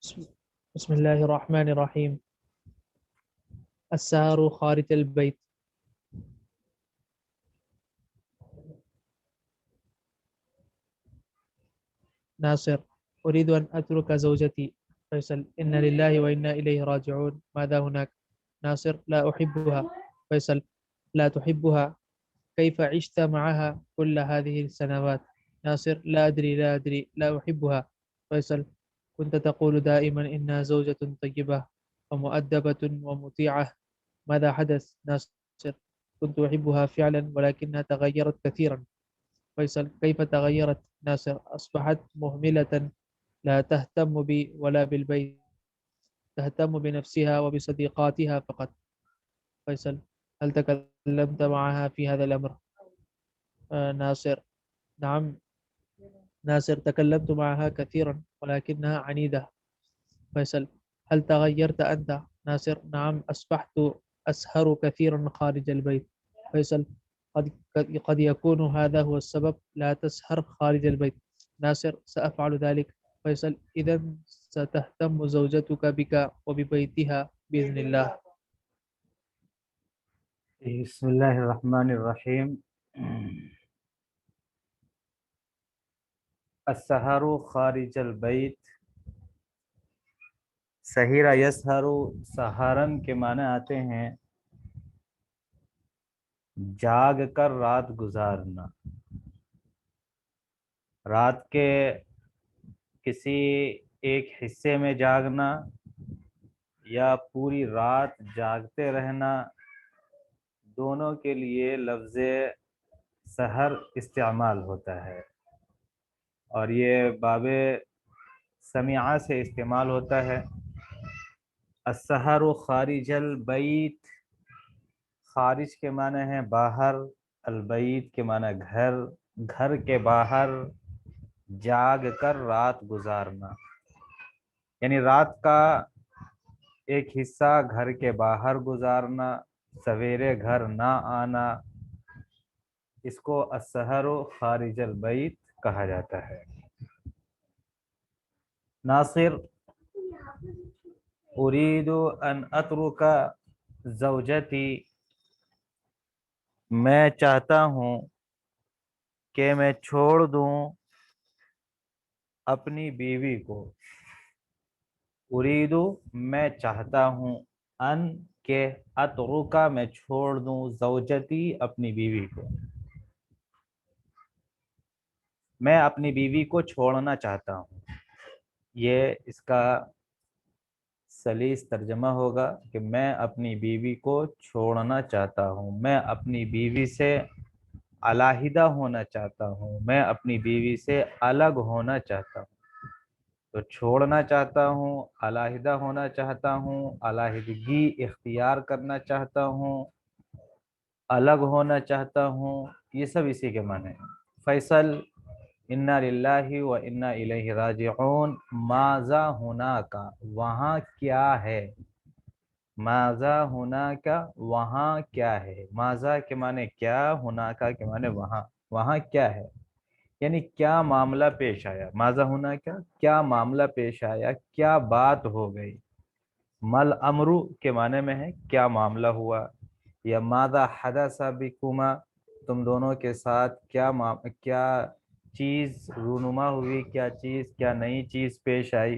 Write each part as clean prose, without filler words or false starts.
بسم بسم الله الرحمن الرحيم. السهر خارج البيت. ناصر: أريد أن أترك زوجتي. فيصل: إن لله وإنا إليه راجعون. ماذا هناك؟ ناصر: لا أحبها. فيصل: لا تحبها؟ كيف عشت معها كل هذه السنوات؟ ناصر: لا أدري لا أحبها. فيصل: كنت تقول دائما إنها زوجة طيبة ومؤدبة ومطيعة. ماذا حدث؟ ناصر: كنت أحبها فعلا ولكنها تغيرت كثيرا. فيصل: كيف تغيرت؟ ناصر: أصبحت مهملة، لا تهتم بي ولا بالبيت، تهتم بنفسها وبصديقاتها فقط. فيصل: هل تكلمت معها في هذا الأمر؟ ناصر: نعم. ناصر: تكلمت معها كثيرا ولكنها عنيدة. فيصل: هل تغيرت أنت؟ ناصر: نعم، أصبحت أسهر كثيرا خارج البيت. فيصل: قد يكون هذا هو السبب، لا تسهر خارج البيت. ناصر: سأفعل ذلك. فيصل: إذا ستهتم زوجتك بك وببيتها بإذن الله. بسم الله الرحمن الرحيم. السحر خارج البیت. سحر یسحر سحرن کے معنی آتے ہیں جاگ کر رات گزارنا. رات کے کسی ایک حصے میں جاگنا یا پوری رات جاگتے رہنا، دونوں کے لیے لفظ سحر استعمال ہوتا ہے، اور یہ باب سمیعہ سے استعمال ہوتا ہے. السحر خارج البیت، خارج کے معنی ہے باہر، البیت کے معنی گھر، گھر کے باہر جاگ کر رات گزارنا، یعنی رات کا ایک حصہ گھر کے باہر گزارنا، سویرے گھر نہ آنا، اس کو السحر خارج البیت کہا جاتا ہے. ناصر: اريد ان اترک زوجتی، میں چاہتا ہوں کہ میں چھوڑ دوں اپنی بیوی کو. اريد میں چاہتا ہوں، ان کہ اترک میں چھوڑ دوں، زوجتی اپنی بیوی کو، میں اپنی بیوی کو چھوڑنا چاہتا ہوں. یہ اس کا سلیس ترجمہ ہوگا کہ میں اپنی بیوی کو چھوڑنا چاہتا ہوں، میں اپنی بیوی سے علیحدہ ہونا چاہتا ہوں، میں اپنی بیوی سے الگ ہونا چاہتا ہوں. تو چھوڑنا چاہتا ہوں، علیحدہ ہونا چاہتا ہوں، علیحدگی اختیار کرنا چاہتا ہوں، الگ ہونا چاہتا ہوں، یہ سب اسی کے معنی ہیں. فیصل: انا للہ و انا الیہ راجعون. ماذا ہناک، وہاں کیا ہے. ماذا ہناک، وہاں کیا ہے. ماذا کے معنی کیا، ہناک کے معنی وہاں. وہاں کیا ہے یعنی کیا معاملہ پیش آیا. ماذا ہناک، کیا معاملہ پیش آیا، کیا بات ہو گئی. مل امرو کے معنی میں ہے کیا معاملہ ہوا، یا ماذا حدث بکما، تم دونوں کے ساتھ کیا چیز رونما ہوئی، کیا چیز، کیا نئی چیز پیش آئی.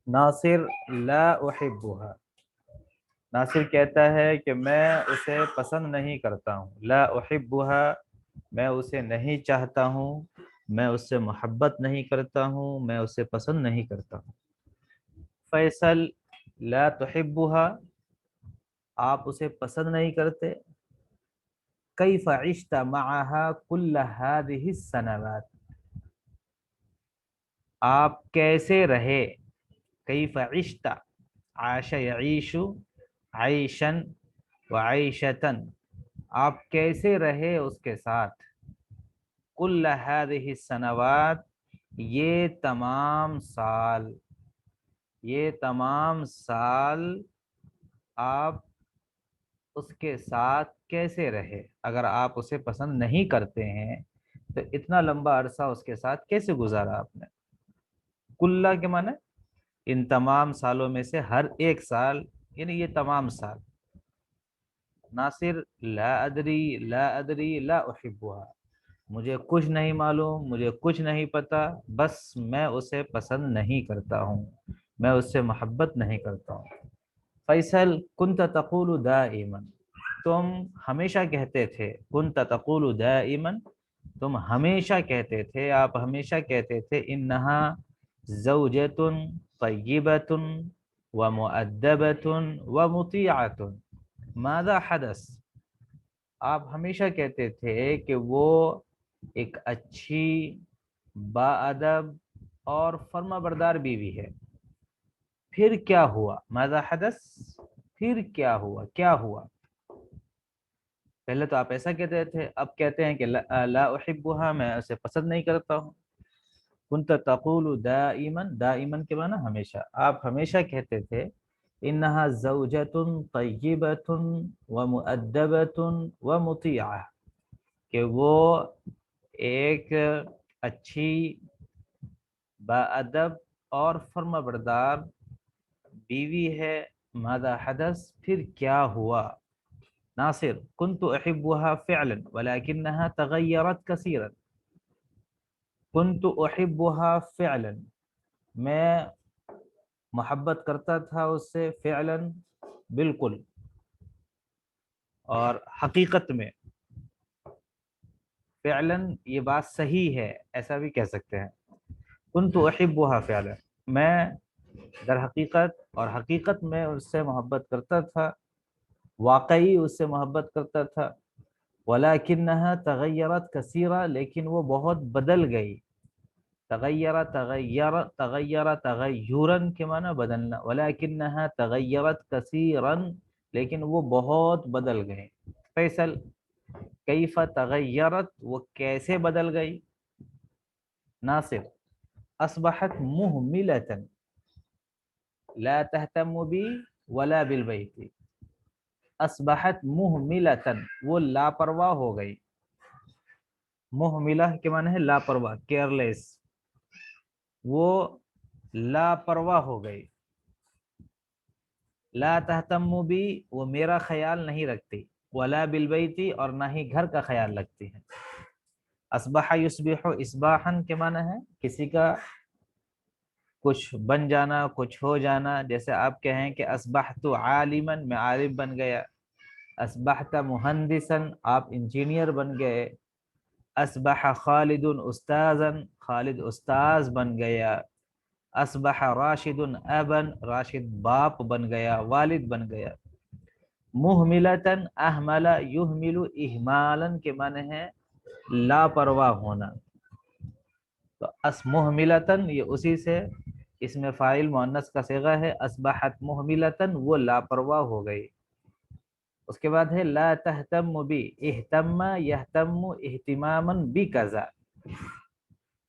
ناصر: لا احبها، ناصر کہتا ہے کہ میں اسے پسند نہیں کرتا ہوں. لا احبها، میں اسے نہیں چاہتا ہوں، میں اس سے محبت نہیں کرتا ہوں، میں اسے پسند نہیں کرتا ہوں. فیصل: لا تحبها، آپ اسے پسند نہیں کرتے. کیف عشت معها کل هذه السنوات، آپ کیسے رہے. کیف عشت، عاش یعیش عیشا وعیشتا، آپ کیسے رہے اس کے ساتھ. کل هذه السنوات، یہ تمام سال، یہ تمام سال آپ اس کے ساتھ کیسے رہے. اگر آپ اسے پسند نہیں کرتے ہیں تو اتنا لمبا عرصہ اس کے ساتھ کیسے گزارا آپ نے. کلّا کے معنی ان تمام سالوں میں سے ہر ایک سال، یعنی یہ تمام سال. ناصر لا ادری لا ادری لا احبها، مجھے کچھ نہیں معلوم، مجھے کچھ نہیں پتا، بس میں اسے پسند نہیں کرتا ہوں، میں اس سے محبت نہیں کرتا ہوں. فیصل کنت تقول دائما، تم ہمیشہ کہتے تھے، کنت تقول دائما، تم ہمیشہ کہتے تھے، آپ ہمیشہ کہتے تھے، انہا زوجۃ طیبۃ ومؤدبۃ ومطیعۃ، ماذا حدث؟ آپ ہمیشہ کہتے تھے کہ وہ ایک اچھی، باادب اور فرما بردار بیوی ہے، پھر کیا ہوا؟ ماذا حدث، پھر کیا ہوا، کیا ہوا؟ پہلے تو آپ ایسا کہتے تھے، اب کہتے ہیں کہ لا احبها، میں اسے پسند نہیں کرتا ہوں. کنت تقول دائما، دائما کے معنی ہمیشہ، آپ ہمیشہ کہتے تھے، انہا زوجۃ طیبۃ ومؤدبۃ ومطیعہ، کہ وہ ایک اچھی، باادب اور فرما بردار بیوی ہے. ماذا حدث، پھر کیا ہوا؟ ناصر كنت احبها فعلا ولكنها تغيرت كثيرا، كنت احبها فعلا، میں محبت کرتا تھا اس سے، فعلا بالکل، اور حقیقت میں، فعلا یہ بات صحیح ہے، ایسا بھی کہہ سکتے ہیں. كنت احبها فعلا، میں در حقیقت اور حقیقت میں اس سے محبت کرتا تھا، واقعی اس سے محبت کرتا تھا. وَلَكِنَّهَا تَغَيَّرَتْ كَثِيرًا، لیکن وہ بہت بدل گئی. تغیر تغیراً کے معنی بدلنا، وَلَكِنَّهَا تَغَيَّرَتْ كَثِيرًا، لیکن وہ بہت بدل گئے. فیصل کیف تغیرت، وہ کیسے بدل گئی؟ ناصر اصبحت مہملۃ لا تهتم بی ولا بالبیت، اصبحت مہملۃ، وہ لاپرواہ ہو گئی. مہملہ کے معنی ہے لاپرواہ، کیئرلیس، وہ لاپرواہ ہو گئی. لا تہتم بی، وہ میرا خیال نہیں رکھتی، ولا بالبیت، اور نہ ہی گھر کا خیال رکھتی ہے. اصبح یصبح اصباحا کے معنی ہے کسی کا کچھ بن جانا، کچھ ہو جانا. جیسے آپ کہیں کہ اصبحت عالما، میں عالم بن گیا. اصبحت مہندسا، آپ انجینئر بن گئے. اصبح خالد استاذا، خالد استاذ بن گیا. اصبح راشد ابا، راشد باپ بن گیا، والد بن گیا. مہملتا اہمل یہمل اہمالا کے معنی ہے لاپرواہ ہونا. تو مہملتن یہ اسی سے اس میں فاعل مؤنث کا صیغہ ہے. اصبحت مہملتن، وہ لاپرواہ ہو گئی. اس کے بعد ہے لا تہتم بی، اہتم یہتم اہتماما بکذا،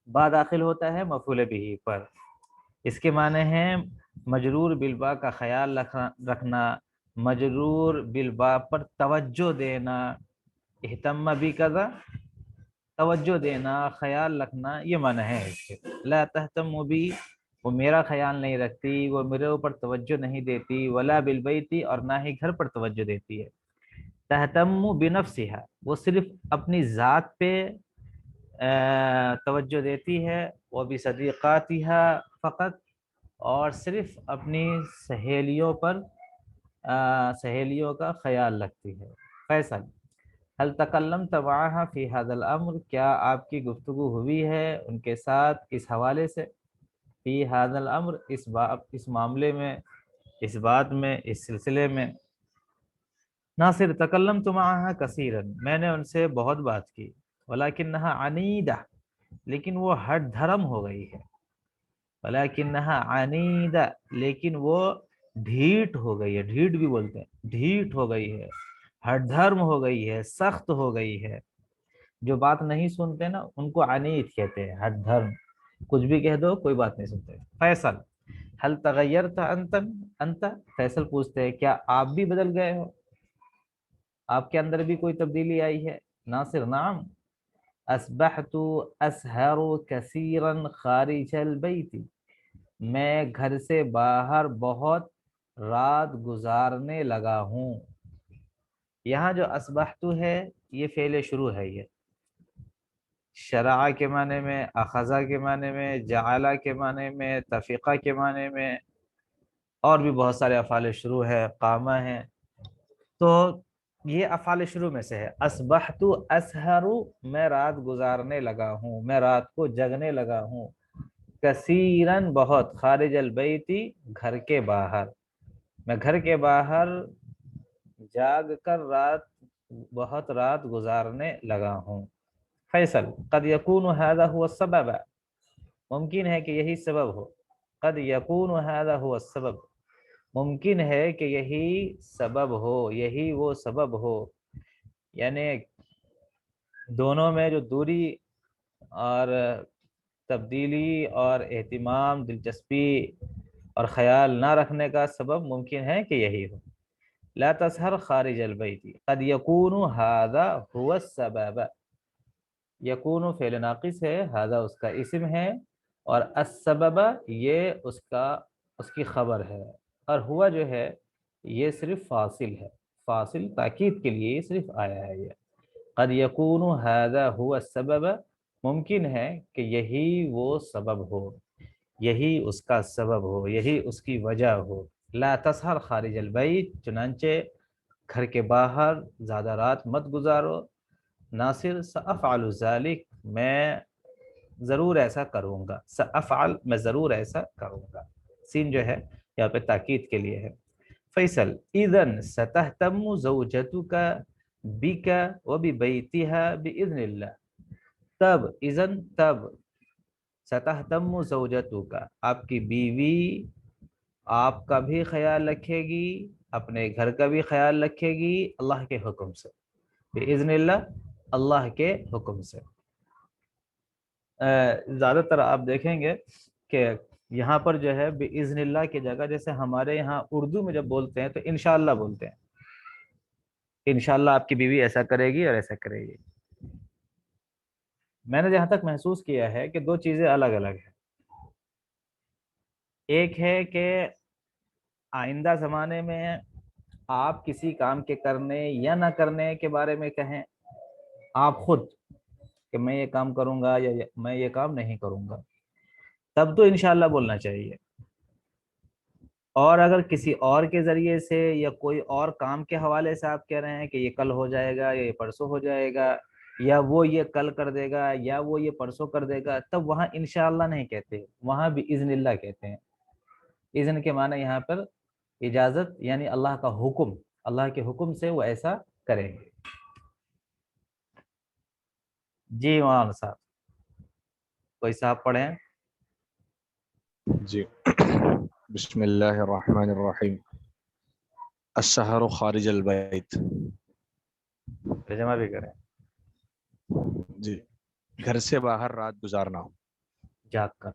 با داخل ہوتا ہے مفعول بہ پر. اس کے معنی ہیں مجرور بالبا کا خیال رکھنا، مجرور بالبا پر توجہ دینا. اہتم بکذا، توجہ دینا، خیال رکھنا، یہ معنی ہے اس کے. لا تہتم بی، وہ میرا خیال نہیں رکھتی، وہ میرے اوپر توجہ نہیں دیتی. ولا بالبیت، اور نہ ہی گھر پر توجہ دیتی ہے. تہتم بنفسها، وہ صرف اپنی ذات پہ توجہ دیتی ہے. وبصدیقاتها فقط، اور صرف اپنی سہیلیوں پر، سہیلیوں کا خیال رکھتی ہے. فیصل هل تکلمت معها فی هذا الامر، کیا آپ کی گفتگو ہوئی ہے ان کے ساتھ اس حوالے سے؟ فی هذا الامر، اس معاملے میں، اس بات میں، اس سلسلے میں. ناصر تکلمت معها کثیرا، میں نے ان سے بہت بات کی. ولکنها عنیدہ، لیکن وہ ہٹ دھرم ہو گئی ہے. ولکنها عنیدہ، لیکن وہ ڈھیٹ ہو گئی ہے، ڈھیٹ بھی بولتے ہیں، ڈھیٹ ہو گئی ہے، ہٹ دھرم ہو گئی ہے، سخت ہو گئی ہے. جو بات نہیں سنتے نا ان کو عنید کہتے ہیں، ہٹ دھرم. کچھ بھی کہہ دو کوئی بات نہیں سنتے. فیصل هل تغیرت انت، فیصل پوچھتے ہیں کیا آپ بھی بدل گئے ہو، آپ کے اندر بھی کوئی تبدیلی آئی ہے؟ ناصر نعم اصبحت اسہر کثیرا خارج البیت، میں گھر سے باہر بہت رات گزارنے لگا ہوں. یہاں جو اصبحت ہے یہ فعل شروع ہے. یہ شرع کے معنی میں، اخذہ کے معنی میں، جعلہ کے معنی میں، تفقہ کے معنی میں، اور بھی بہت سارے افعال شروع ہے، قامہ ہے. تو یہ افعال شروع میں سے ہے. اصبحت اسہر، میں رات گزارنے لگا ہوں، میں رات کو جگنے لگا ہوں. کثیرن، بہت. خارج البیتی، گھر کے باہر. میں گھر کے باہر جاگ کر بہت رات گزارنے لگا ہوں. فیصل قد یکون هذا هو السبب، ممکن ہے کہ یہی سبب ہو. قد یکون هذا هو السبب، ممکن ہے کہ یہی سبب ہو، یہی وہ سبب ہو. یعنی دونوں میں جو دوری اور تبدیلی اور اہتمام، دلچسپی اور خیال نہ رکھنے کا سبب ممکن ہے کہ یہی ہو. لا تسہر خارج البیت، قد یکون هذا هو السبب. یکون فعل ناقص ہے، هذا اس کا اسم ہے، اور السبب یہ اس کی خبر ہے، اور ہوا جو ہے یہ صرف فاصل ہے. فاصل تاکید کے لیے یہ صرف آیا ہے. یہ قد یکون هذا هو السبب، ممکن ہے کہ یہی وہ سبب ہو، یہی اس کا سبب ہو، یہی اس کی وجہ ہو. لا تسہر خارج البیت، چنانچہ گھر کے باہر زیادہ رات مت گزارو. ناصر سأفعل ذلك، میں ضرور ایسا کروں گا. سأفعل، میں ضرور ایسا کروں گا. سین جو ہے یہاں پہ تاکید کے لیے ہے. فیصل اذن ستهتم زوجتك بك وببيتها بإذن اللہ. تب، اذن تب، ستهتم زوجتك، آپ کی بیوی آپ کا بھی خیال رکھے گی، اپنے گھر کا بھی خیال رکھے گی، اللہ کے حکم سے. بإذن اللہ، اللہ کے حکم سے. زیادہ تر آپ دیکھیں گے کہ یہاں پر جو ہے بإذن اللہ کی جگہ، جیسے ہمارے یہاں اردو میں جب بولتے ہیں تو انشاءاللہ بولتے ہیں. انشاءاللہ آپ کی بیوی ایسا کرے گی اور ایسا کرے گی. میں نے جہاں تک محسوس کیا ہے کہ دو چیزیں الگ الگ ہیں. ایک ہے کہ آئندہ زمانے میں آپ کسی کام کے کرنے یا نہ کرنے کے بارے میں کہیں آپ خود کہ میں یہ کام کروں گا یا میں یہ کام نہیں کروں گا، تب تو انشاءاللہ بولنا چاہیے. اور اگر کسی اور کے ذریعے سے یا کوئی اور کام کے حوالے سے آپ کہہ رہے ہیں کہ یہ کل ہو جائے گا یا یہ پرسوں ہو جائے گا، یا وہ یہ کل کر دے گا یا وہ یہ پرسوں کر دے گا، تب وہاں انشاءاللہ نہیں کہتے، وہاں بھی اذن اللہ کہتے ہیں. اذن کے معنی یہاں پر اجازت، یعنی اللہ کا حکم، اللہ کے حکم سے وہ ایسا کریں گے. جی مولانا صاحب، کوئی صاحب پڑھیں. جی بسم اللہ الرحمن الرحیم. السحر خارج البیت. ترجمہ بھی کریں. جی، گھر سے باہر رات گزارنا، جاگ کر.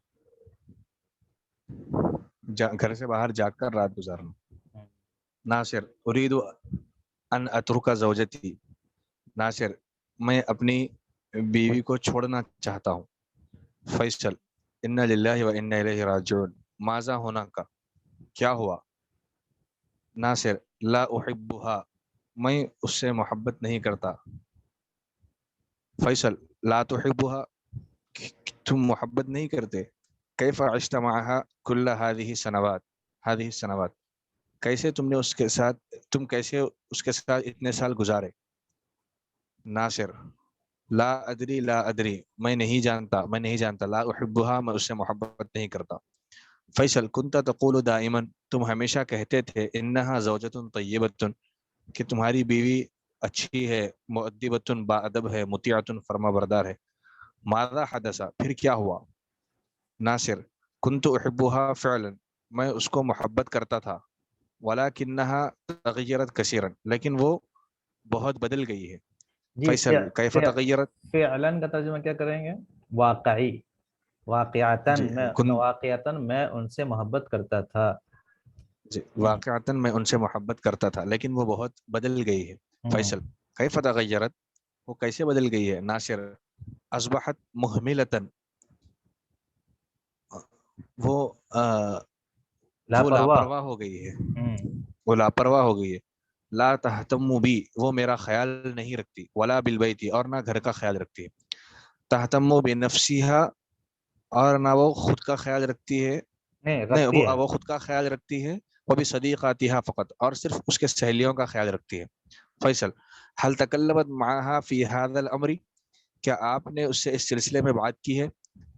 گھر سے باہر جاگ کر رات گزارنا. ناصر اريد ان اترک زوجتی. ناصر میں اپنی بیوی کو چھوڑنا چاہتا ہوں. فیصل ان للہ و انا الیہ راجعون. ماذا ہونا کا، کیا ہوا. ناصر لا احبها، میں اس سے محبت نہیں کرتا. فیصل لا تحبها، تم محبت نہیں کرتے. کیف عشت معها کل هذه السنوات، کیسے تم نے اس کے ساتھ، تم کیسے اس کے ساتھ اتنے سال گزارے. ناصر لا ادری میں نہیں جانتا. لا احبها، میں اس سے محبت نہیں کرتا. فیصل کنت تقول دائما، تم ہمیشہ کہتے تھے انہا زوجۃ طیبۃ، کہ تمہاری بیوی اچھی ہے، مؤدبۃ باادب ہے، مطیعۃ فرما بردار ہے. ماذا حدث، پھر کیا ہوا. ناصر کنت احبها فعلا، میں اس کو محبت کرتا تھا. ولکنها تغیرت کثیرا، لیکن وہ بہت بدل گئی ہے. جی فیصل کیف تغیرت. فعلاً کا ترجمہ کیا کریں گے. واقعی، جی واقعتاً میں ان سے محبت کرتا تھا. جی واقعتاً میں ان سے محبت کرتا تھا لیکن وہ بہت بدل گئی ہے. فیصل کیف تغیرت، وہ کیسے بدل گئی ہے. ناصر اصبحت مہملتاً، وہ وہ لاپرواہ ہو گئی ہے، وہ لاپرواہ ہو گئی ہے. لا تہتم بی، وہ میرا خیال نہیں رکھتی، ولا بالبیت، اور نہ گھر کا خیال رکھتی ہے. تہتم بنفسہا، اور نہ وہ خود کا خیال رکھتی ہے، نہیں وہ خود کا خیال رکھتی ہے. وہ بھی صدیقاتہا فقط، اور صرف اس کے سہیلیوں کا خیال رکھتی ہے. فیصل هل تکلمت معها فی هذا الامر، کیا آپ نے اس سے اس سلسلے میں بات کی ہے؟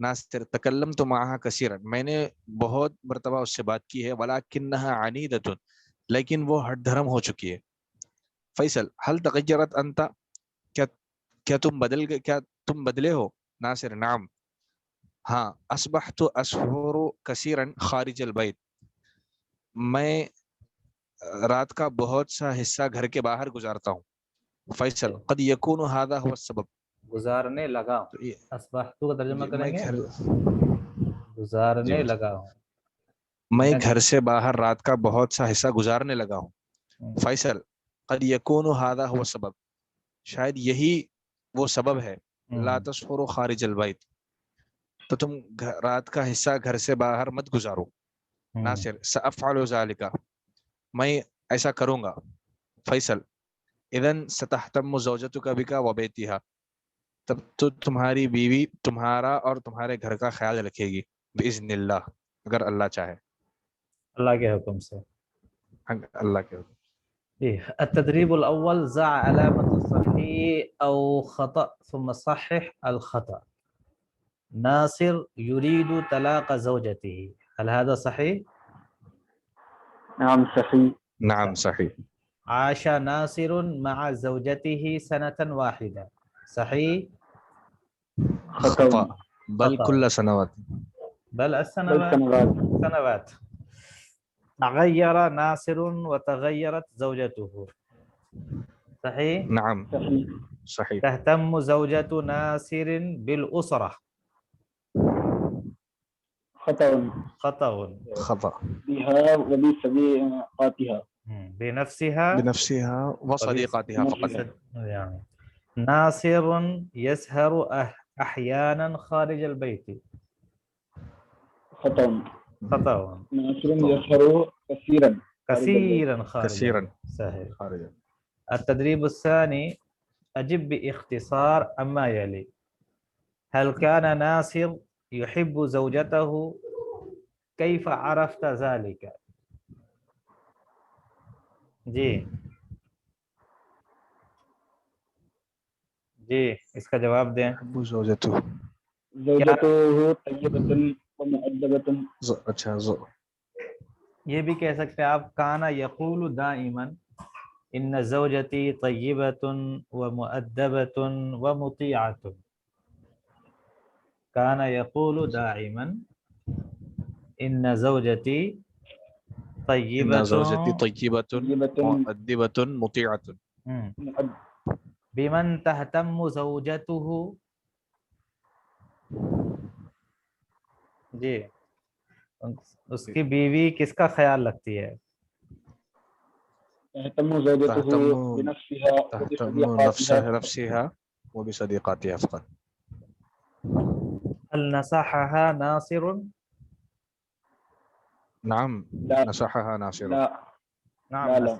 ناصر تکلمت معها کثیرا، میں نے بہت مرتبہ اس سے بات کی ہے. ولکنها عنیدۃ، لیکن وہ ہٹ دھرم ہو چکی ہے. فیصل هل تغیرت انت، کیا تم بدلے ہو؟ ناصر نعم، ہاں. اصبحت اسحر کثیرا خارج البیت، میں رات کا بہت سا حصہ گھر کے باہر گزارتا ہوں. فیصل قد یکون هذا هو السبب، گزارنے لگا ہوں. اصبحت کا ترجمہ کریں گے گزارنے لگا ہوں. میں گھر سے باہر رات کا بہت سا حصہ گزارنے لگا ہوں. فیصل قد یکون هذا هو السبب، شاید یہی وہ سبب ہے. لا تسحر خارج البیت، تو تم رات کا حصہ گھر سے باہر مت گزارو. ناصر سأفعل ذلك، میں ایسا کروں گا. فیصل اذن ستهتم زوجتك بك وبيتها، تب تو تمہاری بیوی تمہارا اور تمہارے گھر کا خیال رکھے گی. باذن اللہ، اگر اللہ چاہے، اللہ کے حکم سے. اللہ کے حکم. التدريب الأول ضع علامة صحيح أو خطأ ثم صحح الخطأ. ناصر يريد طلاق زوجته، هل هذا صحيح؟ نعم صحیح. نعم صحیح. عاش ناصر مع زوجته سنة واحدة، صحيح؟ خطأ، بل خطأ. كل سنوات. بل السنوات سنوات. تغير ناصر وتغيرت زوجته، صحيح؟ نعم صحیح. صحیح. تهتم زوجة ناصر بالأسرة، خطأ. خطأ. خطأ. بها وبصديقاتها، بنفسها بنفسها وصديقاتها فقط. يعني ناصر يسهر أحيانا خارج البيت، خطأ. خطأ. ناصر يسهر كثيرا كثيرا خارج كثيرا البيت، صحيح. خارج. التدريب الثاني أجب باختصار عما يلي. هل كان ناصر يحب زوجته؟ كيف عرفت ذلك؟ جی اس کا جواب دیں. يحب زوجته، زوجته طيبة ومؤدبة. اچھا یہ بھی کہہ سکتے ہیں آپ کانا یقول دائما ان زوجتی طیبۃ ومؤدبۃ ومطیعۃ. کانا یقول دائما ان زوجتی ان زوجتي طیبۃ طيبة مؤدبة مطيعة. بمن تهتم زوجته، جی اس کی بیوی کس کا خیال رکھتی ہے؟ تهتم زوجته بنفسها تهتم نفسها وبصديقاتها فقط. هل نصحها ناصر؟ نعم لا. نصحها ناصر. لا. نعم لا.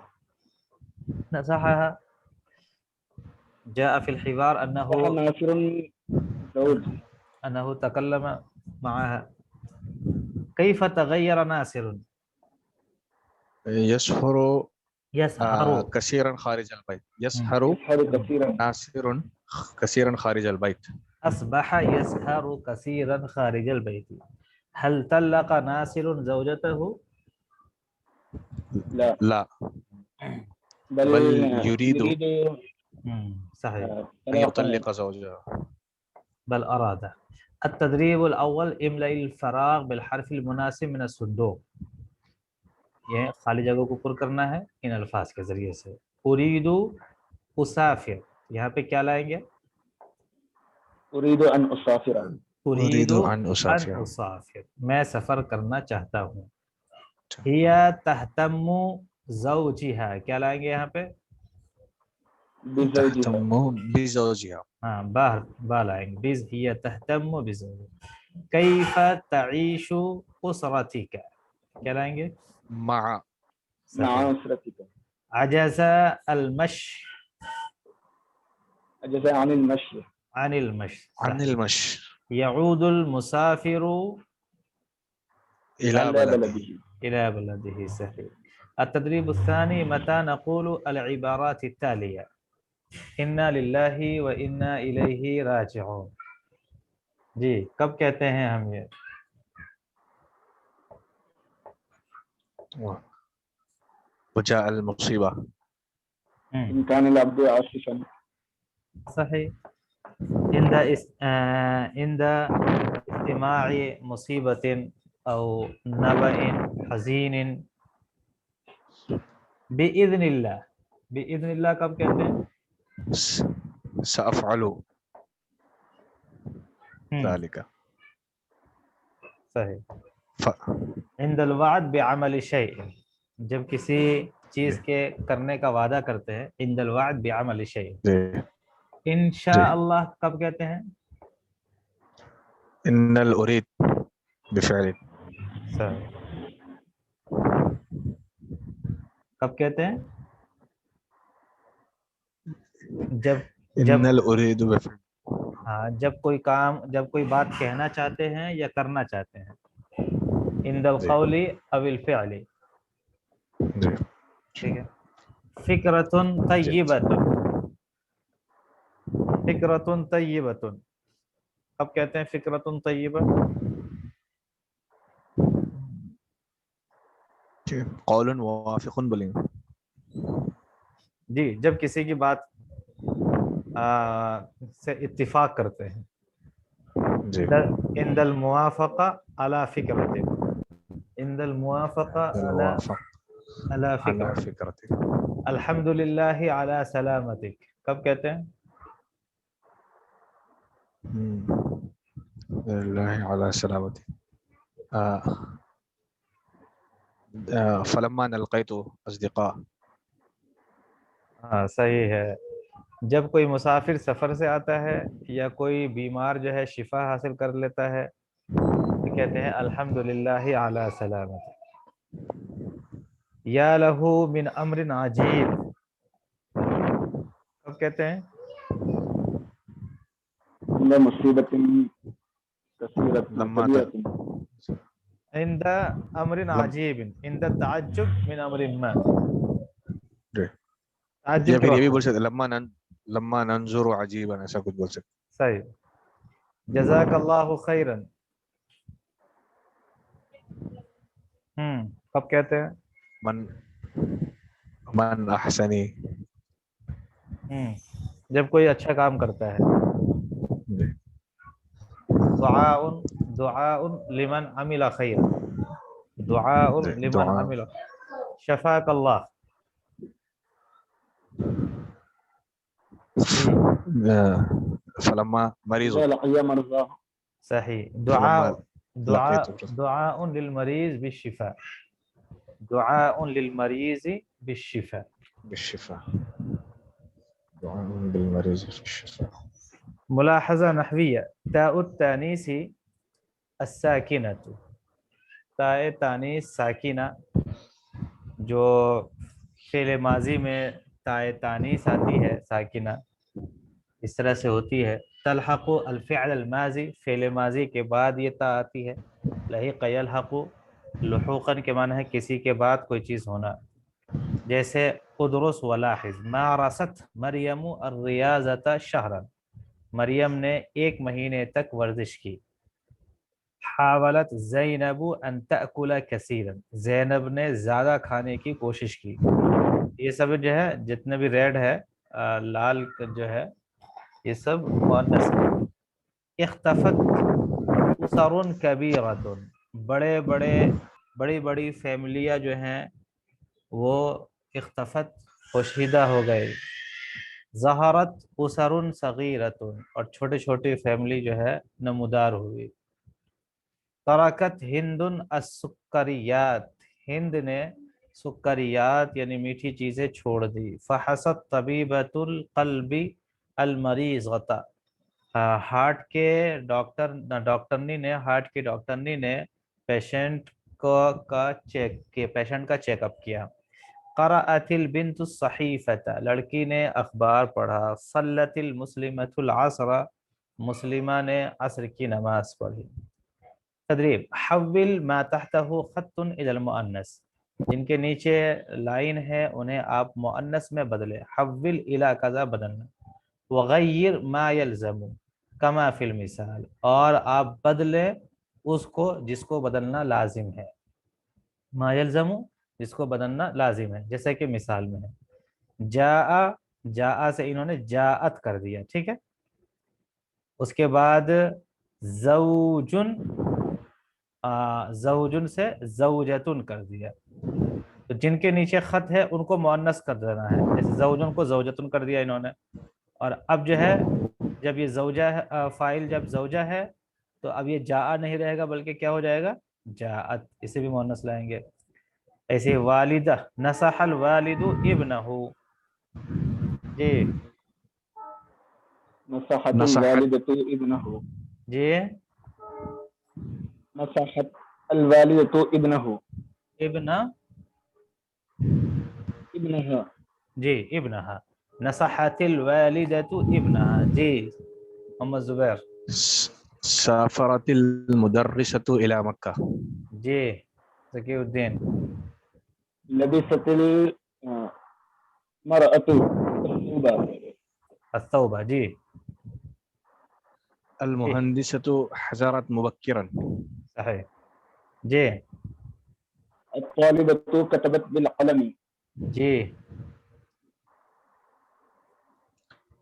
نصحها. جاء في الحوار ناصر زوج أنه تكلم معها. كيف تغير ناصر؟ يسهر كثيرا خارج البيت. يسهر كثيرا. ناصر كثيرا خارج البيت. أصبح يسهر كثيرا خارج البيت. هل طلق ناصر زوجته؟ لا. لا، بل يريد صحيح أن يطلق زوجها. بل أراد. التدريب الأول املأ الفراغ بالحرف المناسب من الصندوق. یہ خالی جگہ کو پر کرنا ہے ان الفاظ کے ذریعے سے. اريد اسافر، یہاں پہ کیا لائیں گے؟ اريد ان اسافر. اريد ان اسافر، میں سفر کرنا چاہتا ہوں. هي تهتم زوجها، کیا لائیں گے یہاں پہ؟ تهتم بزوجها. ہاں باہر با لائیں گے. هي تهتم بزوجها. كيف تعيش أسرتك. کیا لائیں گے؟ مع مع أسرتك. عجز المشي أجزاء عن المشي. عن المشي. عن المشي يعود المسافر إلى بلده. إلى بلده. صحيح. التدريب الثاني متى نقول العبارات التالية: إنا لله وإنا إليه راجعون. جی کب کہتے ہیں ہم یہ؟ وجاء المصيبة. إن كان العبد عاصفا. صحيح. عند استماع مصيبة أو نبأ حزين بإذن الله. بإذن الله کب کہتے ہیں؟ سأفعل ذلك. صحیح. عند الوعد بعمل شيء. جب کسی چیز کے کرنے کا وعدہ کرتے ہیں. عند الوعد بعمل شيء. انشاء اللہ کب کہتے ہیں؟ إن الأريد بفعل. صحیح. کب کہتے ہیں؟ جب إن الأريد بفعل. ہاں جب کوئی کام، جب کوئی بات کہنا چاہتے ہیں یا کرنا چاہتے ہیں. عند القول او الفعل. ٹھیک ہے. فکرۃ طیبۃ. فکرۃ طیبۃ کب کہتے ہیں؟ فکرۃ طیبہ. قول موافق بولیں. جی جب کسی کی بات سے اتفاق کرتے ہیں. عند الموافقہ علی فکرۃ. عند الموافقہ علی فکرۃ. الحمد للہ علی سلامتک کب کہتے ہیں؟ اللہ علی سلامتی. فلما نلقیت اصدقاء. ہاں صحیح ہے. جب کوئی مسافر سفر سے آتا ہے یا کوئی بیمار جو ہے شفا حاصل کر لیتا ہے تو کہتے ہیں الحمد للہ علی سلامتی. یا لہو من امر عجیب کب کہتے ہیں؟ عند مصيبة كثيرة. عند امر عجیب. عند تعجب من امر ما. یا پھر یہ بھی بول سکتے لما ننظر عجیبا، ایسا کچھ بول سکتے. صحیح. جزاک اللہ خیرا کب کہتے ہیں؟ من احسنی. جب کوئی اچھا کام کرتا ہے. دعاء لمن عمل خیرا. دعاء لمن عمل. شفاک اللہ. فلما مریض. لقي مرضاه. صحیح. دعاء للمریض بالشفاء. دعاء للمریض بالشفاء. بالشفاء. دعاء بالمریض بالشفاء. ملاحظہ نحویہ. تاء التانیث الساکنہ. تاء تانیث ساکنہ جو فعل ماضی میں تاء تانیث آتی ہے ساکنہ، اس طرح سے ہوتی ہے. تلحق الفعل الماضی. فعل ماضی کے بعد یہ تا آتی ہے. لحق یلحق. لحوقاً کے معنی ہے کسی کے بعد کوئی چیز ہونا. جیسے ادرس ولاحظ. مارست مریم الریاضۃ شہرا. مریم نے 1 مہینے تک ورزش کی. حاولت زینب ان تأکل کثیرا. زینب نے زیادہ کھانے کی کوشش کی. یہ سب جو ہے جتنے بھی ریڈ ہے لال جو ہے یہ سب مؤنث ہے. اختفت اسر کبیرۃ. بڑی بڑی فیملیاں جو ہیں وہ اختفت پوشیدہ ہو گئے. ظہرت اسر صغیرۃ. اور چھوٹے چھوٹے فیملی جو ہے نمودار ہوئی. ترکت ہند السکریات. ہند نے سکریات یعنی میٹھی چیزیں چھوڑ دی. فحست طبیبۃ القلب المریضۃ. ہارٹ کے ڈاکٹرنی نے پیشنٹ کا چیک اپ کیا. قرأت البنت الصحیفة لڑکی نے اخبار پڑھا. صلت المسلمة العصر مسلمہ نے عصر کی نماز پڑھی. تدریب حول ما تحتہ خط الی المؤنث جن کے نیچے لائن ہے انہیں آپ مؤنث میں بدلے. حول الی کذا بدلنا. وغیر ما یلزم کما فی المثال اور آپ بدلے اس کو جس کو بدلنا لازم ہے. ما یلزم جس کو بدلنا لازم ہے جیسے کہ مثال میں ہے. جاء سے انہوں نے جاءت کر دیا. ٹھیک ہے. اس کے بعد زوجن سے زوجتن کر دیا. تو جن کے نیچے خط ہے ان کو مؤنث کر دینا ہے. جیسے زوجن کو زوجتن کر دیا انہوں نے. اور اب جو ہے جب یہ زوجہ ہے فاعل جب زوجہ ہے تو اب یہ جاء نہیں رہے گا بلکہ کیا ہو جائے گا جاءت. اسے بھی مؤنث لائیں گے. ایسے والدہ نصح الوالد ابنہ. جی نصحت نصحت الوالدۃ ابنہ. جی نصحت الوالدۃ ابنہ. ابنہ ابنہ. جی ابنہ. نصحت الوالدۃ ابنہ. جی محمد زبیر. سافرت المدرسة إلى مكة. جی ذکی الدین. لبست المرأة الثوب. الثوبہ. جی المهندسة حضرت مبكرا. صحیح. جی الطالبة كتبت بالقلم. جی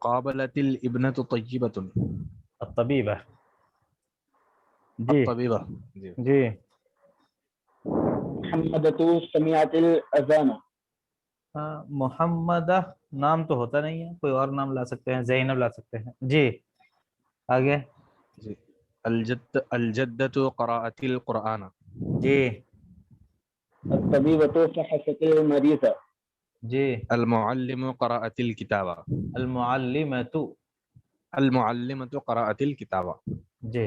قابلت الابنة طيبة. الطبیبہ. جی الطبيبة. جی محمدة سمعت الأذان. محمدہ نام تو ہوتا نہیں ہے کوئی اور نام لا سکتے ہیں. زینب لا سکتے ہیں. جی آگے. الجدة قرأت القرآن. جی الطبيبة فحصت المريض. جی المعلم قرأت الكتاب. المعلمۃ. المعلمة قرأت الكتاب. جی